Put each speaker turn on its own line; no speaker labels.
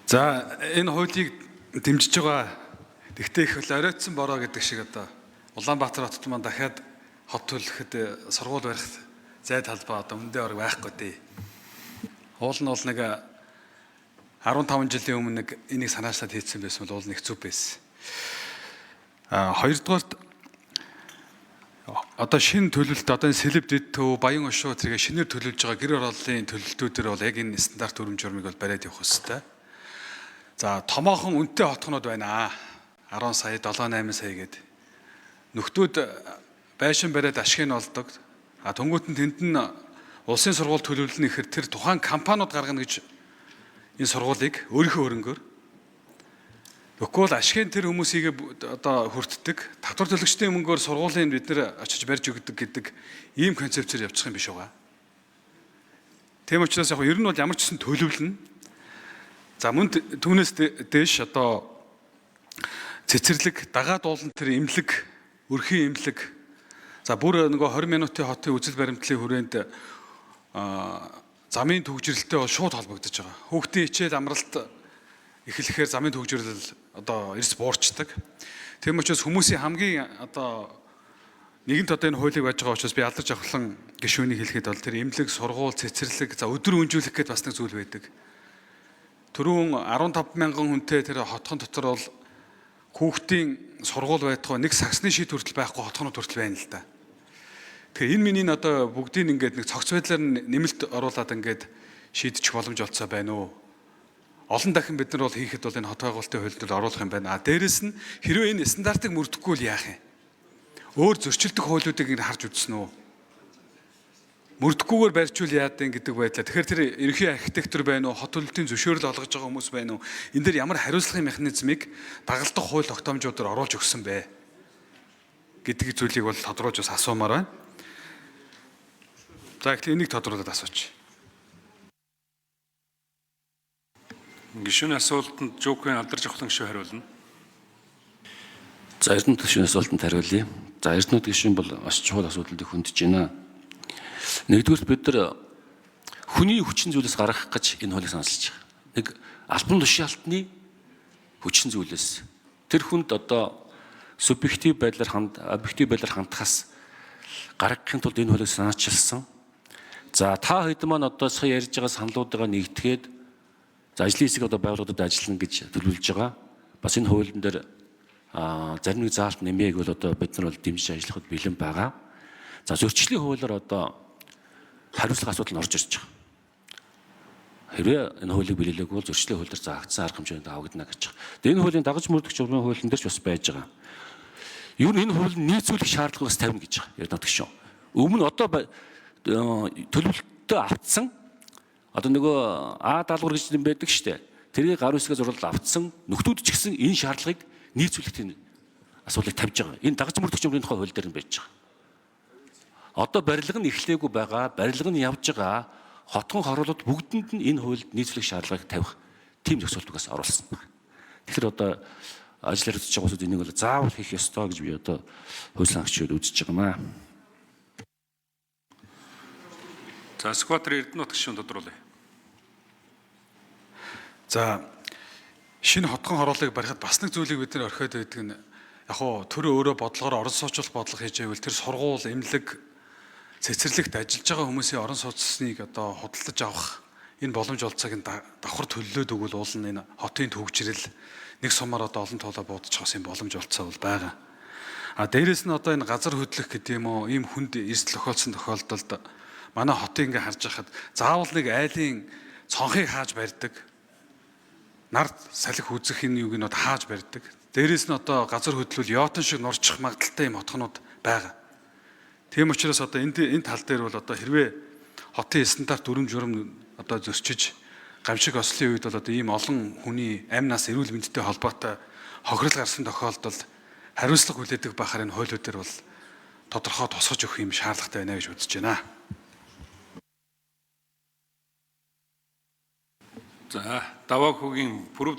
За энэ хуулийг дэмжиж байгаа. Тэгтээ их оройтсон бороо гэдэг шиг одоо Улаанбаатар хотод маань дахиад хот төлөхөд сургууль барих зай талбай одоо өндөө орог байхгүй дээ. Уул нь бол нэг 15 жилийн өмнө нэг энийг санаачлаад хийсэн байсан бол уул нэг зүв байсан. Хоёрдугаарт одоо шинэ төлөлт одоо энэ сэлб дэд төв баян ушуу зэрэг шинээр төлөвлөж байгаа гэр орооллын төлөлтүүдээр бол яг энэ стандарт өрөм журмыг бол бариад явах хэрэгтэй. За томоохон үнэтэй хотгонууд байна. 10 сая, 7-8 сая гээд нөхдүүд байшин бариад ашиг нь олдог. Тэнгуут нь тэнд нь улсын сургууль төлөвлөлнө гэхээр тэр тухайн компаниуд гаргана гэж энэ сургуулийг өөрийнхөө хөрөнгөөр Тэгвэл ашигын тэр хүмүүсийг одоо хүртдэг, татвар төлөгчдийн мөнгөөр сургуулийн бид нэр очиж барьж өгдөг гэдэг ийм концепцээр явчих юм биш байгаа. Тийм учраас яг ер нь бол ямар ч гэсэн төлөвлөнө. За мөн түүнээс дээш одоо цэцэрлэг, дагаад уулан тэр имлэг, өрхийн имлэг. За бүр нөгөө 20 минутын хотын үзэл баримтлалын хүрээнд замын төвжирэлтэй бол шууд холбогдож байгаа. Хүүхдийн хичээл амралт эхлэхээр замын төвжирлэл одоо эрс буурчдаг. Тийм учраас хүмүүсийн хамгийн одоо нэгэнт одоо энэ хуулийг байж байгаа учраас би алдарч авахлан гишүүнийг хэлэхэд бол тэр эмнэлэг, сургууль, цэцэрлэг, за өдөр өнжүүлэх гээд бас нэг зүйл байдаг. Түрүүн 15,000 хүнтэй тэр хотхон дотор бол хүүхдийн сургууль байтугай нэг саксны шид хүртэл байхгүй хотхонууд хүртэл байна л да. Тэгэхээр энэ миний одоо бүгдийг ингээд нэг цогц байдлаар нэмэлт оруулаад ингээд шийдчих боломж олцоо байна уу? Олон дахин бид нар бол хийхэд бол энэ хот байгуулалтын хуульд оруулах юм байна. Дээрэс нь хэрвээ энэ стандартыг мөрдөхгүй л яах юм? Өөр зөрчилдөх хуулиудыг ингэ харж үзсэн үү? Мөрдөхгүйгээр барьчвал яад вэ гэдэг байдлаа. Тэгэхээр тэр ерөнхий архитектор байна уу? Хот төлөлтийн зөвшөөрөл олгож байгаа хүмүүс байна уу? Энэ дээр ямар хариуцлагын механизмыг дагалдах хууль тогтоомжуудаар оруулж өгсөн бэ? Гэдэг зүйлийг бол тодруулж бас асуумаар байна. За ихлэ энийг тодруулаад асууч.
Гишүүний асуултанд Жокын алдарч авахлан гишүү хариулна.
За Эрдэнэт гишүүний асуултанд хариулъя. За Эрдэнэт гишүүн бол маш чухал асуудлыг хөндөж байна. Нэгдүгээр бид нар хүний хүчин зүйлээс гаргах гэж энэ хуулийг санаалж байгаа. Нэг албан тушаалтны хүчин зүйлээс тэр хүнд одоо субъектив байдлаар объектив байдлаар хандхаас гаргахын тулд энэ хуулийг санаачилсан. За та хэд маань одоо сая ярьж байгаа саналуудаа нэгтгэхэд за ажлын хэсэг одоо байгууллагуудад ажиллана гэж төлөвлөж байгаа. Бас энэ хуулийн дээр зарим нэг заалт нэмээг бол одоо бид нар бол дэмжиж ажиллахад бэлэн байгаа. За зөрчлийн хуулиар одоо хариуцлага асуудал нь орж ирж байгаа. Хэрвээ энэ хуулийг биелүүлээгүй бол зөрчлийн хуулиар заагдсан арга хэмжээнд авагдана гэж байгаа. Тэгээ энэ хуулийн дагаж мөрдөх журмын хуулийн дээр ч бас байж байгаа. Юу н энэ хууль нийцүүлэх шаардлага бас тавина гэж байгаа. Ярднат гишүүн. Өмнө одоо төлөвлөлтөд автсан одоо нөгөө А даалгавар гэж юм байдаг штэ. Тэрийг гар үсгээ зурлал автсан нөхдүүд ч гэсэн энэ шаардлагыг нийцүүлэх тийм асуудлыг тавьж байгаа. Энэ дагаж мөрдөх журмын тухай хууль дээр нь байж байгаа. Одоо барилга нь эхлээгүй байгаа, барилга нь явж байгаа хотгон хороолууд бүгдэнд нь энэ хуульд нийцүүлэх шаардлагыг тавих тийм зохицуултаас оруулсан байна. Тэгэхээр одоо ажиллаар үзэж байгаа хүмүүсд энийг бол заавал хийх ёстой гэж би одоо хуулийн агчид үзэж байгаа юм аа.
За Скватер Эрдэнэт гишүүн тодруулъя.
За шинэ хотгон хорооллыг барихад бас нэг зүйлийг бид нэр орхиод байдаг нь яг хуу төр өөрөө бодлогоор орон суучлах бодлого хийж байвал тэр сургууль, эмнэлэг, цэцэрлэгт ажиллаж байгаа хүмүүсийн орон сууцсныг одоо худалдаж авах энэ боломж олцоог нь давхар төлөлөөд өгвөл уул нь энэ хотын төвчрэл нэг сумаар одоо олон тоолоо буудчихсан боломж олцоо бол байгаа. Дээрэс нь одоо энэ газар хөдлөх гэдэг юм уу ийм хүнд эрсдэл тохиолдсон тохиолдолд манай хотыг ингээ харж байхад заавал нэг айлын цонхыг хааж барьдаг. Нард салхи үзэх энэ юуг нь хааж барьдаг. Дээрээс нь одоо газар хөдлөл яотон шиг нурчих магадaltaй юм хотхонууд байгаа. Тийм учраас одоо энэ тал дээр бол одоо хэрвээ хотын стандарт өрөм журам одоо зөрчиж гамшиг ослын үед бол одоо ийм олон хүний амь нас эрүүл мэндтэй холбоотой хохирол гарсан тохиолдолд хариуцлага хүлээдэг байхаар энэ хуулиуд дээр бол тодорхой тусгаж өгөх юм шаардлагатай байна гэж үзэж байна.
За Даваа хүүгийн пүрэв